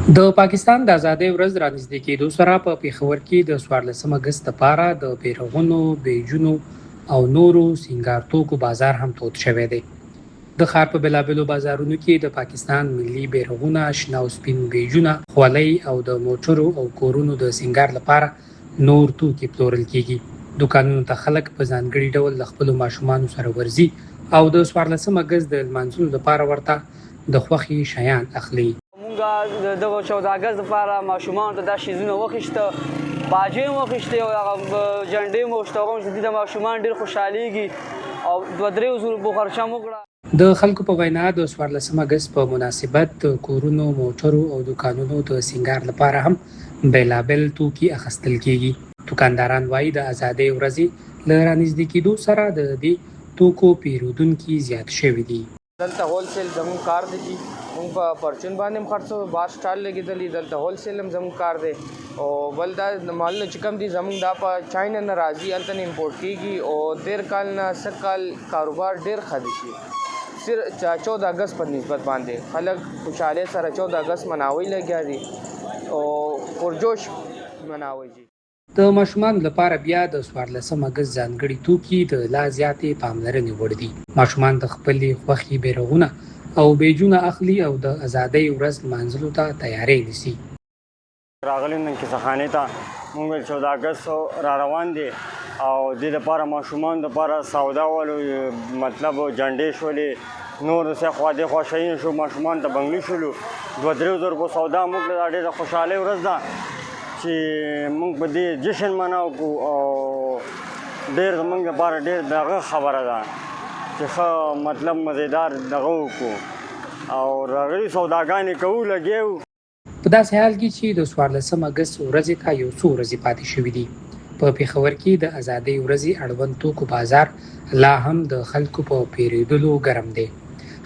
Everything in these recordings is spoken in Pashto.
د پاکستان د ازادۍ ورځ رانږدې کېدو سره په پېښور کې د 14 اګست لپاره د بیرغونو، بیجونو او نورو سینګار توکو بازار هم تود شوی دی. د ښار په بېلابېلو بازارونو کې د پاکستان ملي بیرغونه، شنه او سپین بیجونه، خولۍ او د موټرو او کورونو د سینګار لپاره نور توکي پلورل کېږي. دوکانونو ته خلک په ځانګړي ډول له خپلو ماشومانو سره ورځي او د 14 اګست د لمانځلو لپاره ورته د خوښې شیان اخلي. مونږ د 14 اګست لپاره ماشومانو ته دا شیزونه وخیسته، باجې مو وخیستې او هغه جنډې مو وشته. هغه چې د ماشومان ډېر خوشحالېږي او 2-3 زره خرچه مو وکړه. د خلکو په وینا د 14 اګست په مناسبت د کورونو، موټرو او دوکانونو د سینګار لپاره هم بېلابېل توکي اخیستل کېږي. دوکانداران وایي د ازادۍ ورځې له رانږدې کېدو سره د دې توکو پیرودونکي زیات شوي دي. دلته هولسیل زموږ کار دی چې موږ په پرچون باندې هم خرڅوو، بار سټال لګېدلی، دلته هولسیل هم زموږ کار دی. او بل دا مالونه چې کوم دي زموږ دا په چاینا نه راځي، هلته نه امپورټ کېږي. او 13 کال نه 100 کال کاروبار ډېر ښه دی چې صرف 14 اګست په نسبت باندې خلک خوشحالۍ سره 14 اګست مناوی لګیا دي او پرجوش مناوی دي. د ماشومانو لپاره بیا د 14 اګست ځانګړي توکي د لا زیاتې پاملرنې وړ دي. ماشومان د خپلې خوښې بیرغونه او بیجونه اخلي او د ازادۍ ورځ لمانځلو ته تیاری نیسي. راغلی نن کیسهخانې ته موږ 14 اګست را روان دي او دې لپاره ماشومانو لپاره سودا ولو مطلب جنډې شولې، نور څه خوا دې خوا شیان شو، ماشومان ته بنګلي شولو، 2-3 زره سودا موږ له ډېره خوشحالۍ ورځ ده چې موږ په دې جشن مناو کو او ډېر زموږ لپاره ډېر دغه خبره ده چې ښه مطلب مزیدار دغه وکړو او راغلي سوداګانې کوو لګیو. په داسې حال کې چې د 14 اګست ورځې ته یو څو ورځې پاتې شوي دي، په پېښور کې د ازادۍ ورځې اړوند توکو بازار لا هم د خلکو په پیرودلو ګرم دی.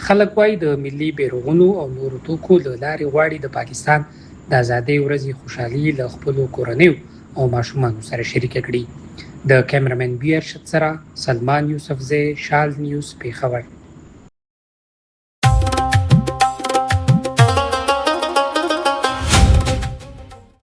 خلک وایي د ملي بیرغونو او نورو توکو له لارې غواړي د پاکستان د ازادۍ ورځې خوشحالي له خپلو کورنیو او ماشومانو سره شریکه کړي. د کیمرمن بي ارشد سره سلمان یوسفزی، شال نیوز، پېښور.